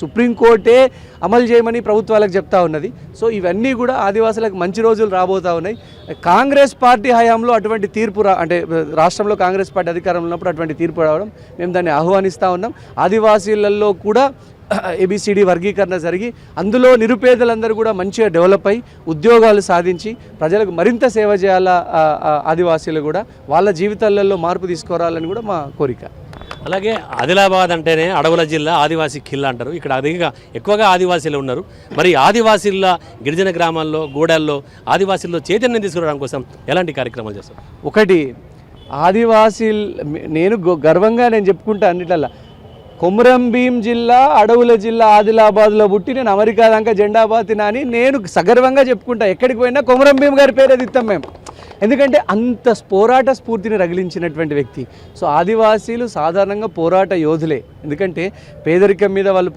సుప్రీంకోర్టే అమలు చేయమని ప్రభుత్వాలకు చెప్తా ఉన్నది. సో ఇవన్నీ కూడా ఆదివాసులకు మంచి రోజులు రాబోతా ఉన్నాయి. కాంగ్రెస్ పార్టీ హయాంలో అటువంటి తీర్పు అంటే రాష్ట్రంలో కాంగ్రెస్ పార్టీ అధికారంలో ఉన్నప్పుడు అటువంటి తీర్పు రావడం మేము దాన్ని ఆహ్వానిస్తూ ఉన్నాం. ఆదివాసీలలో కూడా ఏబిసిడి వర్గీకరణ జరిగి అందులో నిరుపేదలందరూ కూడా మంచిగా డెవలప్ అయ్యి ఉద్యోగాలు సాధించి ప్రజలకు మరింత సేవ చేయాల ఆదివాసీలు కూడా వాళ్ళ జీవితాలలో మార్పు తీసుకురావాలని కూడా మా కోరిక. అలాగే ఆదిలాబాద్ అంటేనే అడవుల జిల్లా, ఆదివాసీ ఖిల్లా అంటారు. ఇక్కడ ఎక్కువగా ఆదివాసీలు ఉన్నారు. మరి ఆదివాసీల గిరిజన గ్రామాల్లో, గూడెల్లో ఆదివాసీల్లో చైతన్యం తీసుకురావడం కోసం ఎలాంటి కార్యక్రమాలు చేస్తారు? ఒకటి ఆదివాసీలు నేను గర్వంగా చెప్పుకుంటా అన్నిట్లల్లా కొమురం భీం జిల్లా, అడవుల జిల్లా ఆదిలాబాద్లో పుట్టి నేను అమెరికా దాకా జెండా బాతినా అని నేను సగర్వంగా చెప్పుకుంటా. ఎక్కడికి పోయినా కొమురం భీం గారి పేరు ఎదిస్తాం మేము, ఎందుకంటే అంత పోరాట స్ఫూర్తిని రగిలించినటువంటి వ్యక్తి. సో ఆదివాసీలు సాధారణంగా పోరాట యోధులే, ఎందుకంటే పేదరికం మీద వాళ్ళు